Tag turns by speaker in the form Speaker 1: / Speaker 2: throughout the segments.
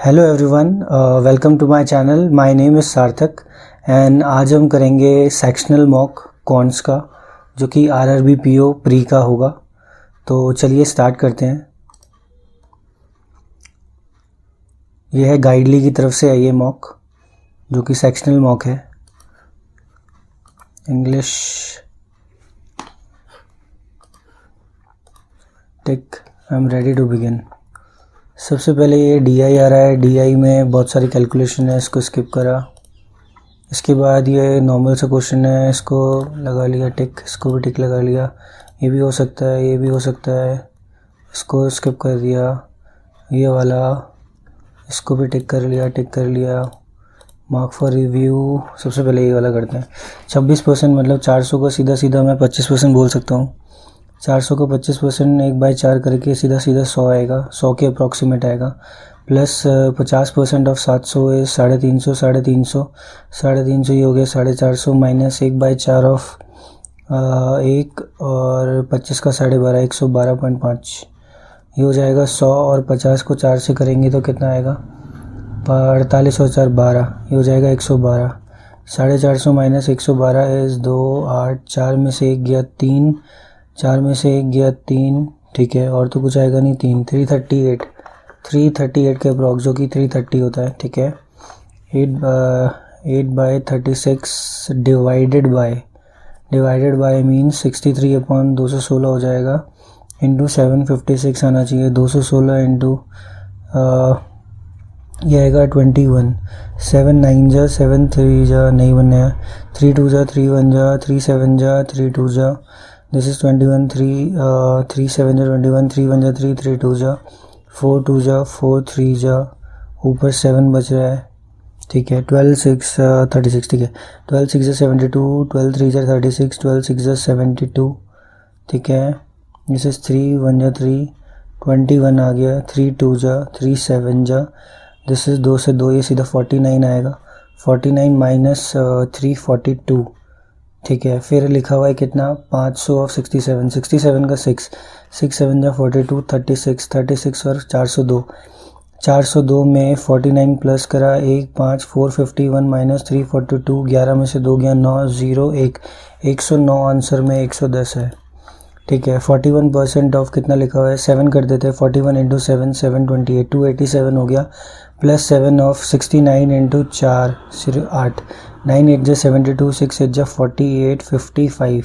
Speaker 1: Hello everyone, welcome to my channel. My name is Sarthak and आज हम करेंगे sectional mock counts का, जो कि आरआरबी पीओ प्री का होगा। तो चलिए स्टार्ट करते हैं। यह है गाइडली की तरफ से है ये मॉक, जो कि सेक्शनल मॉक है। English tick, I am ready to begin. सबसे पहले ये DI आ रहा है। DI में बहुत सारी कैलकुलेशन है, इसको स्किप करा। इसके बाद ये नॉर्मल सा क्वेश्चन है, इसको लगा लिया टिक, इसको भी टिक लगा लिया। ये भी हो सकता है, ये भी हो सकता है, इसको स्किप कर दिया। ये वाला, इसको भी टिक कर लिया, टिक कर लिया। मार्क फॉर रिव्यू, सबसे पहले ये वाला करते हैं। 26% मतलब 400 का सीधा सीधा मैं 25% बोल सकता हूँ। 400 का 25% 1/4 करके सीधा सीधा 100 आएगा, 100 के अप्रॉक्सीमेट आएगा। प्लस 50% ऑफ 700 है 350, 350 ये हो गया 450, माइनस 1/4 ऑफ 1 और 25 का 12.5, 112.5 ये हो जाएगा 100। और 50 को 4 से करेंगे तो कितना आएगा? 48 और 4 12, ये हो जाएगा 112। 450 माइनस 112 इज़ 2, 8, 4 में से 1 गया 3, 4 में से 1 गया 3, ठीक है। और तो कुछ आएगा नहीं, 3, 338 के अप्रॉक्स, जो कि 330 होता है, ठीक है। 8/36 डिवाइडेड बाय मीन्स 63/216 हो जाएगा, इंटू 756 आना चाहिए। 216 इंटू ये आएगा 21। 7 9 जा, 7 3 जा, नहीं बनने, 3 2 जा, 3 1 जा, 3 7 जा, 3 2 जा। दिस इज 21, 3 7 जा 21, 3 1 जा 3, 3 2 जा, 4 2 जा, 4 3 जा, ऊपर 7 बच रहा है, ठीक है। 12 6 36, ठीक है। 12 6 जा 72, 12 3 जा 36, 12 6 जा 72, ठीक है। दिस इज 3 1 जा 3, 21 आ गया। 3 2 जा, 3 7 जा, दिस इज 2 से 2, ये सीधा 49 आएगा। 49 माइनस 342, ठीक है। फिर लिखा हुआ है कितना? 500 ऑफ 67, 67 का 6, 6 7 जा 42, 36, 36 और 402। 402 में 49 प्लस करा 1 5, 451 माइनस 342, 11 में से 2 गया 9, 0 1, 109 आंसर में 110 है, ठीक है। 41% ऑफ कितना लिखा हुआ है? 7 कर देते हैं। 41 इंटू 7, 728, 287 हो गया। प्लस 7 ऑफ 69 इंटू 4 सिर्फ 8, 9 8 जा 72, 6 8 जा 48, 55,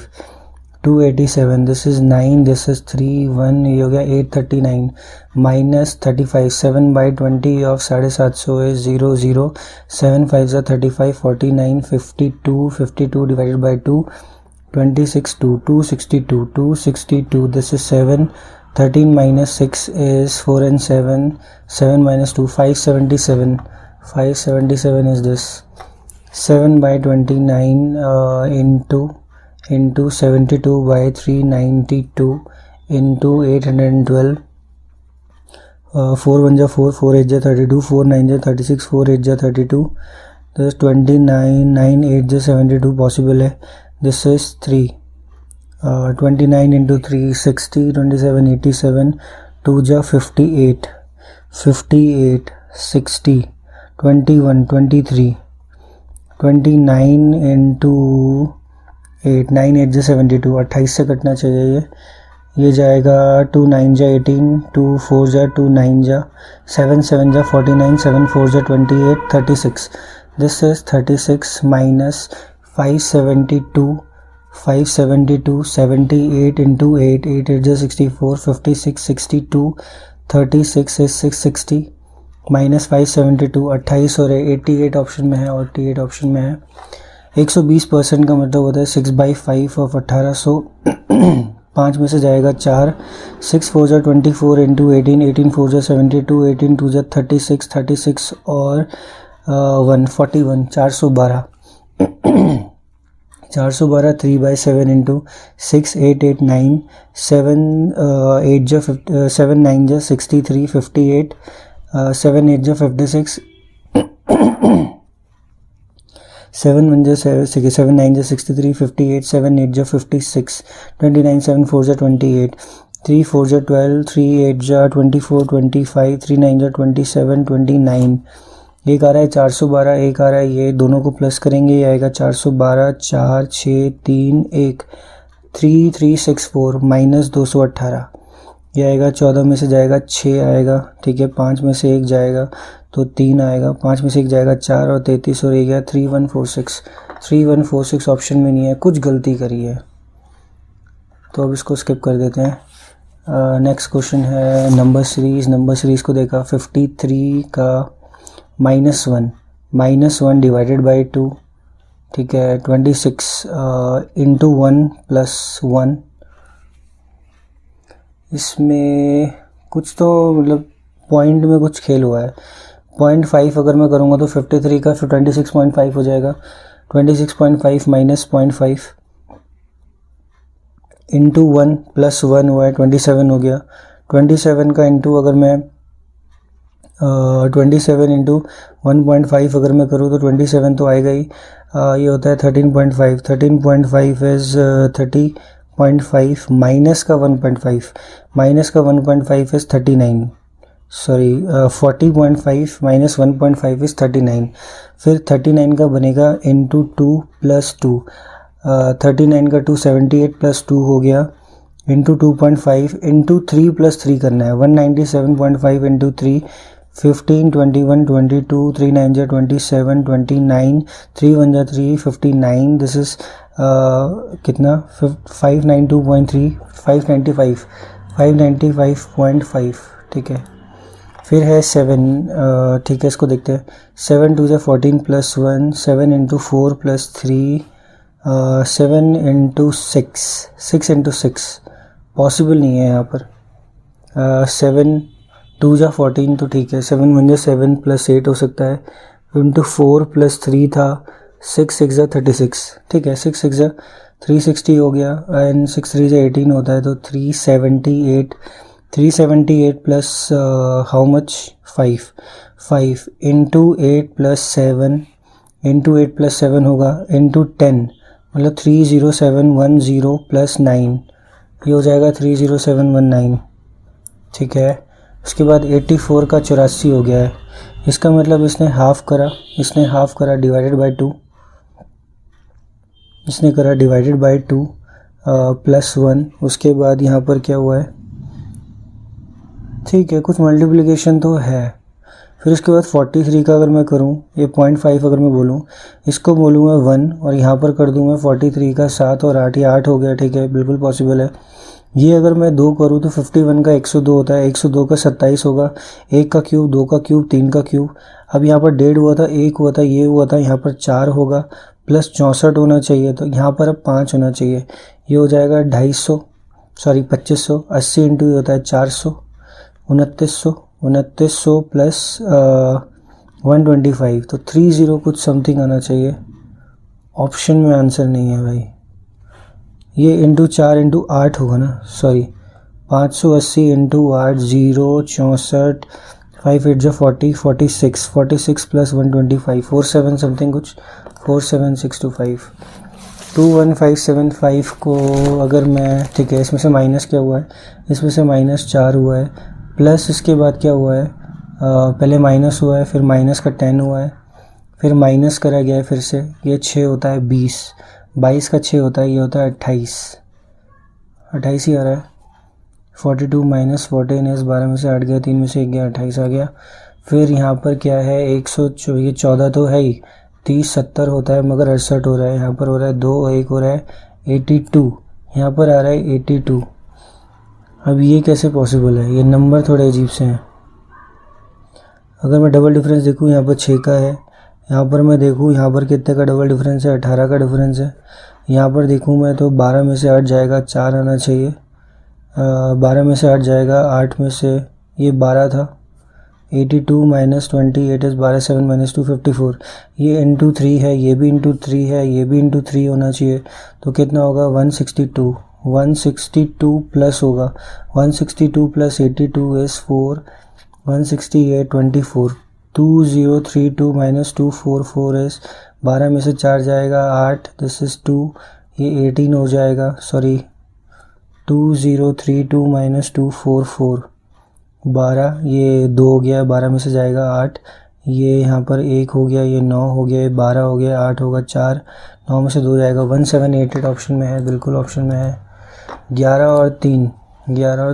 Speaker 1: 287। दिस इज़ 9, दिस इज़ 3 1, ये हो गया 839 माइनस 35। 7/20 ऑफ 750 है 0 0, 7 5 जा 35, 49, 52, 52 divided by 2, 26 2, 262, 262, this is 7, 13 minus 6 is 4 and 7, 7 minus 2, 577, 577 is this, 7/29 into 72/392 into 812, 4 1 जा 4, 4 8 जा 32, 4 9 जा 36, 4 8 जा 32, this is 29, 9 8 जा 72 पॉसिबल है। This is 3, 29 into 3 60, 27 87, 2 ja 58, 58 60, 21 23, 29 into 8, 9 8 ja 72, 28 से कटना चाहिए ये जाएगा। 2 9 जा 18, 2 4 जा 2 9 जा, 7 7 जा 49, 7 4 जा 28, 36। This is 36 minus 572, 78 into 8, 8 8 जा 64, 56 62, 36 is 660 माइनस 572, 28 और 88 ऑप्शन में है, और 88 ऑप्शन में है। 120% का मतलब होता है 6/5 ऑफ 1800। 5 में से जाएगा 4, 6 4 जा 24 इंटू 18, 18 4 जा 72, 18 2 जा 36, 36 और 141, 412, 412 3/7 इंटू 6 8 8 9, 7 8 जा 7 9 जा 63, 58, 7 8 जा 56, 7 1 जा 7 9 जा 63, 58, 7 8 जा 56, 29 7 4 जा 28, 3 4 जा 12, 3 8 जा 24, 25, 3 9 जा 27, 29। एक आ रहा है 412, एक आ रहा है ये, दोनों को प्लस करेंगे, ये आएगा 412, 4 6 3 1 3364 माइनस 218, ये आएगा 14 में से जाएगा 6 आएगा, ठीक है, 5 में से 1 जाएगा तो 3 आएगा, 5 में से 1 जाएगा 4 और 33 और 1 गया 3146। 3146 ऑप्शन में नहीं है, कुछ गलती करी है, तो अब इसको स्किप कर देते हैं। नेक्स्ट क्वेश्चन है नंबर सीरीज़ को देखा 53 का -1 डिवाइडेड बाई 2, ठीक है, 26 इंटू 1 प्लस 1। इसमें कुछ तो मतलब पॉइंट में कुछ खेल हुआ है। 0.5 अगर मैं करूँगा तो 53 का फिर 26.5 हो जाएगा, 26.5 माइनस 0.5 इंटू 1 प्लस 1 हुआ है 27 हो गया। 27 का इंटू अगर मैं 27 इंटू 1.5 अगर मैं करूँ तो 27 तो आएगा ही, ये होता है 13.5। 13.5 इज़ 30.5 माइनस का 1.5, माइनस का 1.5 इज़ 39, सॉरी 40.5 माइनस 1.5 इज़ 39। फिर 39 का बनेगा इंटू 2 प्लस 2, 39 का 2 78 प्लस 2 हो गया, इंटू 2.5 इंटू 3 प्लस 3 करना है, 197.5 इंटू 3 15 21 22 3 9 जा 27 29 3 1 जा 3 59, दिस इज़ कितना 592.3 595.5, ठीक है। फिर है 7, ठीक है, इसको देखते हैं। 7 2 जा 14 plus 1, 7 into 4 plus 3, 7 into 6 into 6 possible नहीं है यहाँ पर। 7 2 जा 14 तो ठीक है, 7 1 जा 7 प्लस 8 हो सकता है, इंटू 4 प्लस 3 था, 6 6 जा 36, ठीक है, 6 6 जा 360 हो गया, एंड 6 3 जा 18 होता है तो 378 plus how much 5 into 8 plus 7 into 8 plus 7 होगा इंटू 10, मतलब 30710 प्लस 9, ये हो जाएगा 30719, ठीक है। उसके बाद 84 का 84 हो गया है, इसका मतलब इसने हाफ करा डिवाइडेड बाय 2, इसने करा डिवाइडेड बाय 2 प्लस 1। उसके बाद यहाँ पर क्या हुआ है, ठीक है, कुछ मल्टीप्लिकेशन तो है। फिर उसके बाद 43 का अगर मैं करूँ, ये 0.5 अगर मैं बोलूँ, इसको बोलूँगा 1 और यहाँ पर कर दूँ मैं 43 का 7 और 8, ये 8 हो गया, ठीक है, बिल्कुल पॉसिबल है। ये अगर मैं 2 करूँ तो 51 का 102 होता है, 102 का 27 होगा, 1 का क्यूब 2 का क्यूब 3 का क्यूब। अब यहाँ पर 1.5 हुआ था, 1 हुआ था, ये हुआ था, यहाँ पर 4 होगा, प्लस 64 होना चाहिए, तो यहाँ पर अब 5 होना चाहिए, ये हो जाएगा 2500 80 इंटू ये होता है 400, 2900 प्लस 125, तो 30 कुछ समथिंग आना चाहिए। ऑप्शन में आंसर नहीं है भाई, ये इंटू 4 इंटू 8 होगा ना, सॉरी 580 इंटू 8 0 64 5 8 जा 40 46 प्लस 125 47 समथिंग कुछ 47625 21575 को अगर मैं, ठीक है, इसमें से माइनस क्या हुआ है, इसमें से माइनस 4 हुआ है, प्लस इसके बाद क्या हुआ है, पहले माइनस हुआ है, फिर माइनस का 10 हुआ है, फिर माइनस करा गया है फिर से, ये 6 होता है 20, 22 का 6 होता है, ये होता है 28 ही आ रहा है। 42 माइनस 14 इस 12 में से 8 गया, 3 में से 1 गया, 28 आ गया। फिर यहाँ पर क्या है 114 तो है ही, 30 70 होता है मगर 68 हो रहा है, यहाँ पर हो रहा है 2 1 हो रहा है 82, यहाँ पर आ रहा है 82। अब ये कैसे पॉसिबल है, ये नंबर थोड़े अजीब से हैं। अगर मैं डबल डिफरेंस देखूँ, यहाँ पर 6 का है, यहाँ पर मैं देखूँ यहाँ पर कितने का डबल डिफरेंस है, 18 का डिफरेंस है। यहाँ पर देखूँ मैं तो 12 में से 8 जाएगा, 4 आना चाहिए, 12 में से 8 जाएगा, 8 में से ये 12 था, 82 माइनस 28 इज़ 12 7 माइनस 2 54, ये इंटू 3 है, ये भी इंटू 3 है, ये भी इंटू 3 होना चाहिए, तो कितना होगा 162 प्लस होगा 162 प्लस 82 इज़ 4 168 24 2032 माइनस 244 इज़ 12 में से 4 जाएगा 8, दिस इज़ 2, ये 18 हो जाएगा, सॉरी 2032 माइनस 244, 12, ये 2 हो गया, 12 में से जाएगा 8, ये यहाँ पर 1 हो गया, ये 9 हो गया, ये 12 हो गया, 8 होगा 4, 9 में से 2 जाएगा 1788 ऑप्शन में है, बिल्कुल ऑप्शन में है। 11 और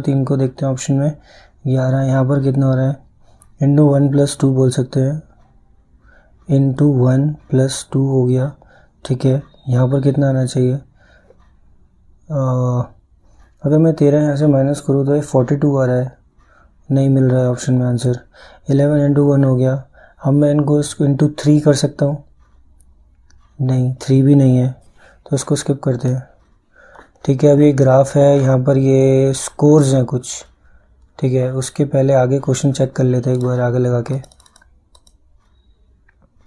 Speaker 1: 3 को देखते हैं ऑप्शन में। 11 यहाँ पर कितना हो रहा है, इंटू 1 + 2 बोल सकते हैं, इंटू 1 + 2 हो गया, ठीक है। यहाँ पर कितना आना चाहिए, अगर मैं 13 यहाँ से माइनस करूँ तो ये 42 आ रहा है, नहीं मिल रहा है ऑप्शन में आंसर। 11 इंटू 1 हो गया। अब मैं इनको इंटू 3 कर सकता हूँ, नहीं 3 भी नहीं है, तो इसको स्किप करते हैं, ठीक है। अब ये ग्राफ है, यहाँ पर ये स्कोर्स हैं कुछ, ठीक है। उसके पहले आगे क्वेश्चन चेक कर लेते हैं एक बार आगे लगा के,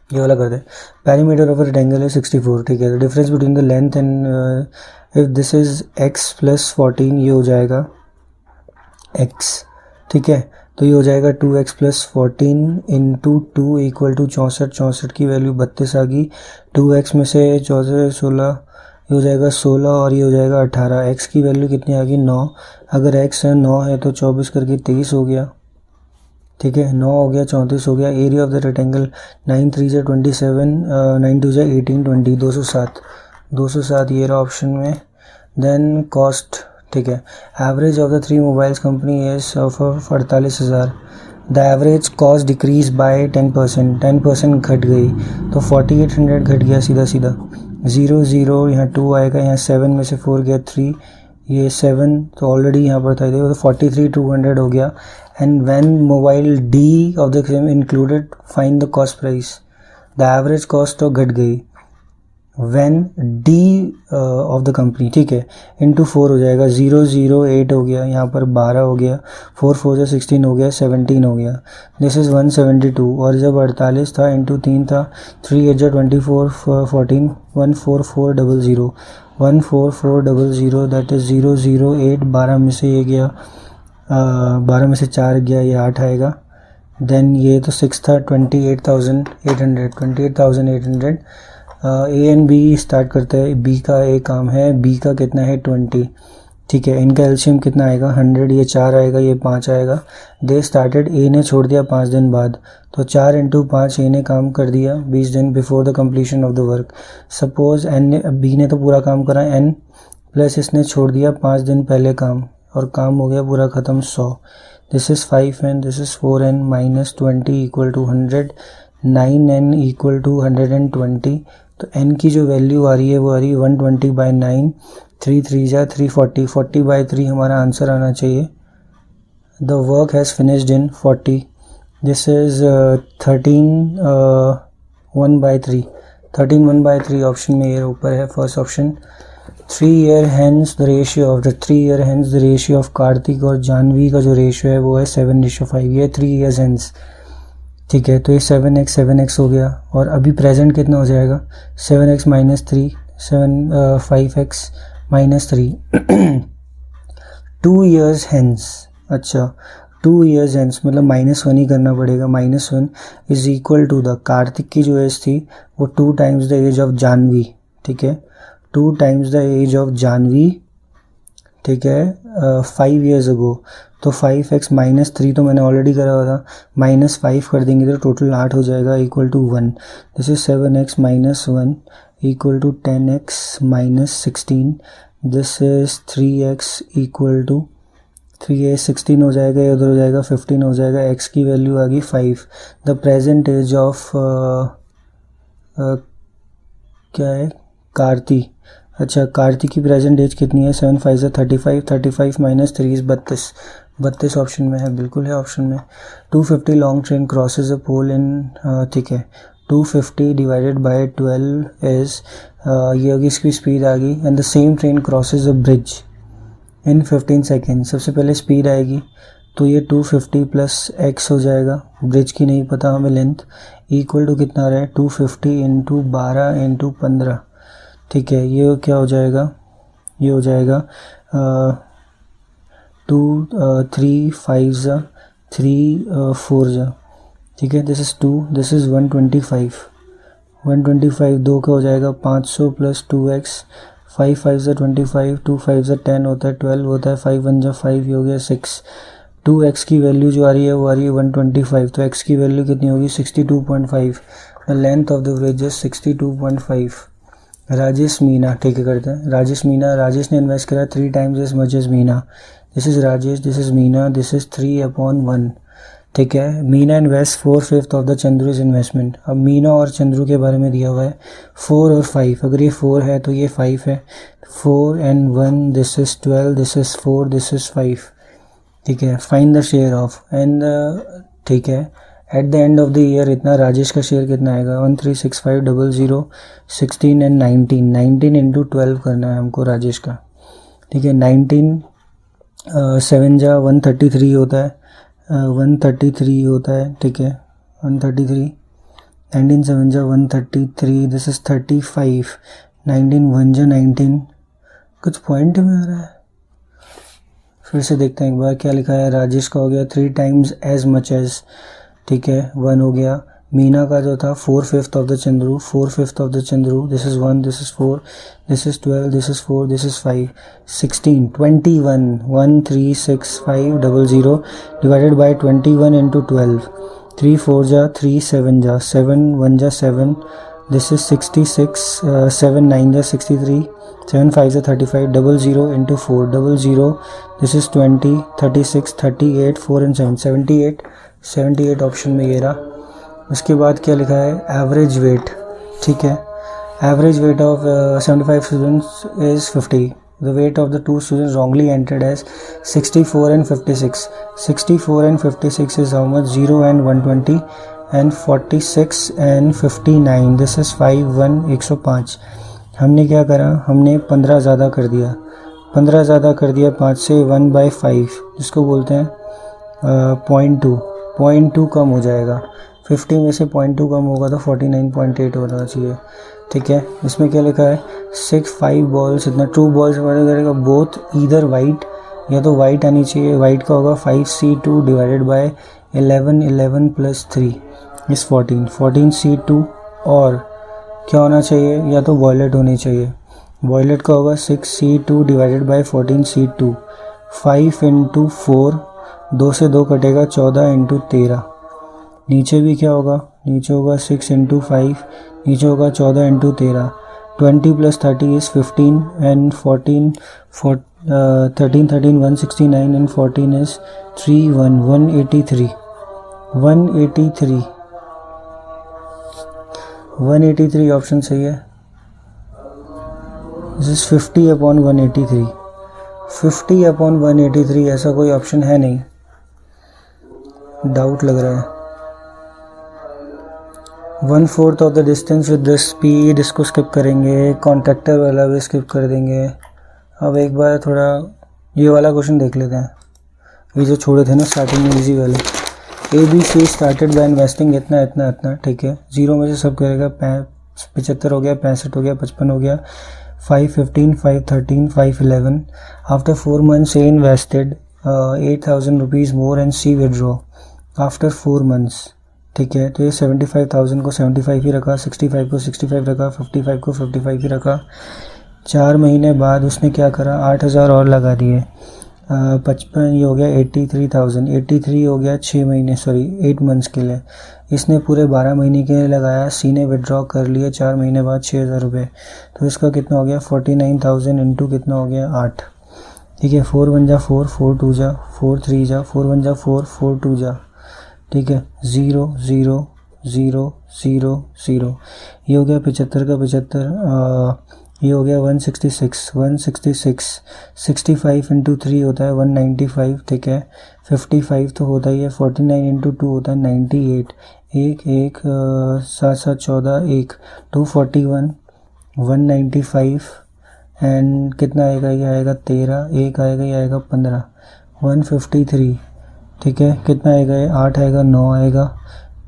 Speaker 1: ये वाला करते हैं। पैरीमीटर ऑफ अ रेक्टेंगल है 64, ठीक है। Difference between the length and if this is x + 14, ये हो जाएगा x, ठीक है। तो ये हो जाएगा 2x + 14 इंटू 2 इक्वल टू 64, 64 की वैल्यू 32 आ गई। 2x में से 14 16, ये हो जाएगा 16 और ये हो जाएगा 18। x की वैल्यू कितनी आ गई, 9। अगर x है 9 है तो 24 करके 23 हो गया, ठीक है। 9 हो गया, 34 हो गया। एरिया ऑफ द रेक्टेंगल 9 3 = 27, 9 2 = 18 20, 207 ये रहा ऑप्शन में। देन कॉस्ट, ठीक है। Average of the 3 mobiles company is of 48,000। The average cost decrease by 10% घट गई, तो 4800 घट गया सीधा 0 0, यहाँ 2 आएगा, यहाँ 7 में से 4 गया 3, ये 7 तो ऑलरेडी यहाँ पर था, देखो तो 43,200 हो गया। And when mobile D of the same included find the cost price. The average cost तो घट गई when D of the company, ठीक है, इंटू 4 हो जाएगा। 0 0 8 हो गया, यहाँ पर 12 हो गया, 4 4 = 16 हो गया, 17 हो गया। This is 172। और जब 48 था इंटू 3 था, 3 8 = 24 14, 14400, 14400, दैट इज़ 0 0 8, 12 में से ये गया, 12 में से 4 गया, ये 8 आएगा। देन ये तो 6 था, 28,800। ए एंड बी स्टार्ट करते हैं। बी का ए काम है, बी का कितना है 20, ठीक है। इनका एलसीएम कितना आएगा 100, ये 4 आएगा, ये 5 आएगा। दे स्टार्टेड, ए ने छोड़ दिया 5 दिन बाद, तो 4 इंटू 5 ए ने काम कर दिया 20 दिन before the completion of the work. Suppose N ने, बी ने तो पूरा काम करा, एन प्लस इसने छोड़ दिया 5 दिन पहले काम, और काम हो गया पूरा ख़त्म 100। This is 5n, this is 4n minus 20 equal to 100, 9n equal to 120। तो n की जो वैल्यू आ रही है वो आ रही है 120/9, 3 3 = 340, 40/3 हमारा आंसर आना चाहिए। The work has finished in 40। This is 13 1/3, 13 1/3 option में ये ऊपर है first option. 3 year hence the ratio of Kartik और जानवी का जो रेशियो है वो है 7:5, ये 3 years hence, ठीक है। तो ये 7x हो गया, और अभी प्रेजेंट कितना हो जाएगा 7x - 3, 5x - 3 2 years hence, अच्छा 2 years hence मतलब -1 ही करना पड़ेगा। -1 is equal to the Kartik की जो एज थी वो 2 times the age of Janvi, ठीक है, 2 times the age of Janvi, ठीक है, 5 years ago। तो 5x - 3 तो मैंने ऑलरेडी करा हुआ था, -5 कर देंगे तो टोटल 8 हो जाएगा equal to 1। This is 7x - 1 equal to 10x - 16। This is 3x equal to 3 16 हो जाएगा, ये उधर हो जाएगा 15 हो जाएगा। x की वैल्यू आ गई 5। द प्रेजेंट एज ऑफ क्या है कार्ती, अच्छा कार्तिक की प्रेजेंट एज कितनी है 7 5 = 35, 35 - 3 इज़ 32 ऑप्शन में है, बिल्कुल है ऑप्शन में। 250 लॉन्ग ट्रेन क्रॉसेज अ पोल इन, ठीक है, 250 डिवाइडेड बाय 12 इज, ये होगी इसकी स्पीड आ गई। And the same train crosses a bridge in 15 second. सबसे पहले स्पीड आएगी तो ये 250 + x हो जाएगा, ब्रिज की नहीं पता हमें लेंथ, इक्वल टू कितना आ रहा है 250 × 12 × 15, ठीक है। ये क्या हो जाएगा, ये हो जाएगा 2 3 5 3 4, ठीक है। दिस इज़ 2, दिस इज़ 125, 2 का हो जाएगा 500 + 2x 5 5 से 25, 2 5 से 10 होता है, 12 होता है, 5 1 जा 5, ये हो गया 6। 2x की वैल्यू जो आ रही है वो आ रही है 125, तो x की वैल्यू कितनी होगी 62.5। The length of the bridge is 62.5। Rajesh Meena, ठीक है करते हैं। राजेश मीना, राजेश ने इन्वेस्ट करा 3 times as much as Meena. This is Rajesh, this is Meena, this is 3/1। ठीक है, Meena invest 4/5 of the Chandru's investment. अब मीना और चंद्रू के बारे में दिया हुआ है 4 और 5, अगर ये 4 है तो ये 5 है। 4 and 1, this is 12, this is 4, this is 5। ठीक है, find the share of and ठीक है, at the end of the year इतना राजेश का शेयर कितना आएगा 136500, 16 and 19, 19 into 12 करना है हमको राजेश का। ठीक है, 19 7 जा 133 होता है, 133 होता है। ठीक है, 133, 19 7 जा 133, दिस इज 35, 19 1 जा 19, कुछ पॉइंट में आ रहा है। फिर से देखते हैं एक बार क्या लिखा है। राजेश का हो गया 3 times एज मच एज, ठीक है, 1 हो गया। मीना का जो था 4/5 of the Chandru, 4/5 of the Chandru, this is 1, this is 4, this is 12, this is 4, this is 5, 16, 21, 136,500 divided by 21 into 12, 3 4 जा 3, 7 जा 7, 1 जा 7, दिस इज 66, 7 9 जा 63, 7 5 जा 35, 00 into 4, 00, this is 20, 36, 38, 4 and 7, 78 option में ये रहा। उसके बाद क्या लिखा है, एवरेज वेट। ठीक है, average weight of 75 students is 50। The weight of the 2 students wrongly entered as 64 and 56। 64 and 56 is how much, 0 and 120 and 46 and 59, this is 5 1 105। हमने क्या करा, हमने 15 ज़्यादा कर दिया, 15 ज़्यादा कर दिया 5 से, 1/5, जिसको बोलते हैं 0.2 कम हो जाएगा। 50 में से 0.2 कम होगा तो 49.8 होना चाहिए। ठीक है, इसमें क्या लिखा है, 6 5 बॉल्स, इतना 2 बॉल्स मैटर करेगा, बोथ ईदर वाइट, या तो वाइट आनी चाहिए। वाइट का होगा 5C2 डिवाइडेड बाय 11, 11 + 3 इस 14, 14C2, और क्या होना चाहिए, या तो वॉयलेट होनी चाहिए। वॉयलेट का होगा 6C2 divided by 14C2, 5 into 4, 2 से 2 कटेगा, 14 into 13। नीचे भी क्या होगा, नीचे होगा 6 into 5, नीचे होगा 14 into 13, 20 + 30 is 15 and 14, 13 13 169 and 14 is 3 1 183, 183, 183 option सही है। दिस इज 50/183, 50/183, ऐसा कोई ऑप्शन है नहीं, डाउट लग रहा है। 1/4 of the distance with the speed, इसको स्किप करेंगे। कॉन्ट्रैक्टर वाला भी स्किप कर देंगे। अब एक बार थोड़ा ये वाला क्वेश्चन देख लेते हैं, ये जो छोड़े थे ना स्टार्टिंग में, इजी वाले। ABC स्टार्टेड बाय इन्वेस्टिंग इतना इतना इतना, ठीक है, 0 में से सब करेगा, 75 हो गया, 65 हो गया, 55 हो गया, 515, 513, 511। After 4 months A invested 8,000 rupees more and C withdraw after 4 months। ठीक है, तो ये 75,000 को 75 ही रखा, 65 को 65 रखा, 55 को 55 ही रखा। 4 महीने बाद उसने क्या करा, 8,000 और लगा दिए, 55, ये हो गया 83,000, 83 हो गया 6 महीने, सॉरी 8 months के लिए। इसने पूरे 12 महीने के लिए लगाया, सी ने विड्रॉ कर लिए 4 महीने बाद 6,000 रुपये, तो इसका कितना हो गया 49,000 इंटू कितना हो गया 8। ठीक है, 4 1 जा 4, 4 2 जा 4, 3 जा 4 1 जा 4, 4 2 जा, ठीक है, 0 0 0 0 0, ये हो गया 75 का 75, ये हो गया 166 166, 65 इंटू 3 होता है 195, ठीक है, 55 तो होता ही है, 49 इंटू 2 होता है 98, 1 1 7 7 14, 1 241, 195 एंड कितना आएगा, ये आएगा 13, 1 आएगा, ये आएगा 15, 153, ठीक है, कितना आएगा, ये 8 आएगा, 9 आएगा,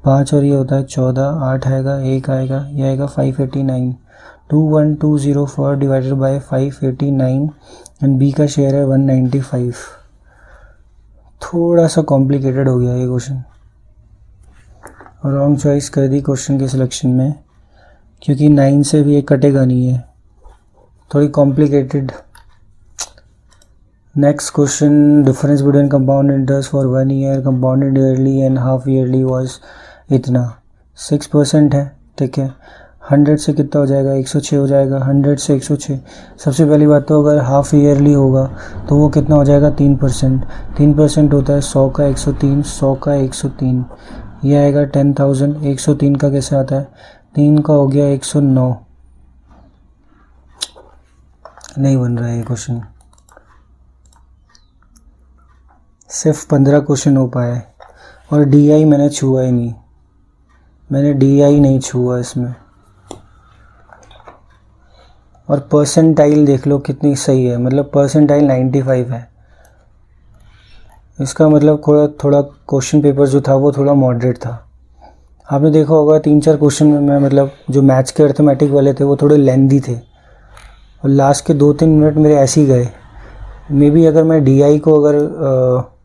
Speaker 1: 5 और ये होता है 14, 8 आएगा, 1 आएगा, ये आएगा 589, 21204 डिवाइडेड बाय 589 एंड बी का शेयर है 195। थोड़ा सा कॉम्प्लिकेटेड हो गया ये क्वेश्चन, रॉन्ग चॉइस कर दी क्वेश्चन के सिलेक्शन में, क्योंकि 9 से भी ये कटेगा नहीं है, थोड़ी complicated. Next question, difference between compound interest for 1 year, compounded yearly and half yearly was इतना 6% है, ठीक है। 100 से कितना हो जाएगा, 106 हो जाएगा। 100 से 106, सबसे पहली बात तो अगर हाफ ईयरली होगा तो वो कितना हो जाएगा, 3%। 3% होता है 100 का 103, 100 का 103, ये आएगा 10,000। 103 का कैसे आता है, 3 का हो गया 109। नहीं बन रहा है ये क्वेश्चन, सिर्फ 15 क्वेश्चन हो पाए और DI मैंने छुआ ही नहीं, मैंने DI नहीं छुआ इसमें। और परसेंटाइल देख लो कितनी सही है, मतलब परसेंटाइल 95 है। इसका मतलब थोड़ा क्वेश्चन पेपर जो था वो थोड़ा मॉडरेट था। आपने देखा होगा 3-4 क्वेश्चन में मैं मतलब जो मैथ्स के अर्थमेटिक वाले थे वो थोड़े लेंदी थे और लास्ट के 2-3 मिनट मेरे ऐसे ही गए। मे बी अगर मैं DI को अगर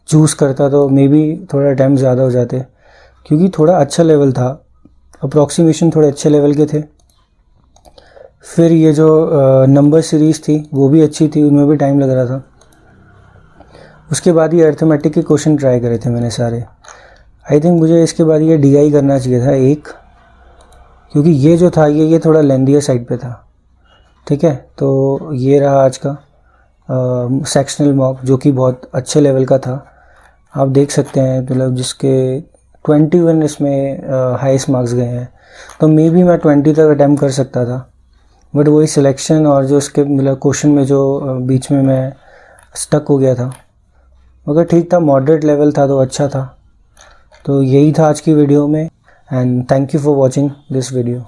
Speaker 1: चूज़ करता तो मे बी थोड़ा टाइम ज़्यादा हो जाते, क्योंकि थोड़ा अच्छा लेवल था, अप्रॉक्सीमेशन थोड़े अच्छे लेवल के थे। फिर ये जो नंबर सीरीज़ थी वो भी अच्छी थी, उनमें भी टाइम लग रहा था। उसके बाद ये अर्थमेटिक के क्वेश्चन ट्राई करे थे मैंने सारे। आई थिंक मुझे इसके बाद ये DI करना चाहिए था एक, क्योंकि ये जो था ये थोड़ा लेंदियर साइड पे था, ठीक है। तो ये रहा आज का सेक्शनल मॉक, जो कि बहुत अच्छे लेवल का था। आप देख सकते हैं मतलब जिसके 21 इसमें हाईएस्ट मार्क्स गए हैं, तो मे बी मैं 20 तक अटैम्प्ट कर सकता था, बट वही सिलेक्शन और जो उसके मतलब क्वेश्चन में जो बीच में मैं स्टक हो गया था, मगर ठीक था, मॉडरेट लेवल था तो अच्छा था। तो यही था आज की वीडियो में, and thank you for watching this video.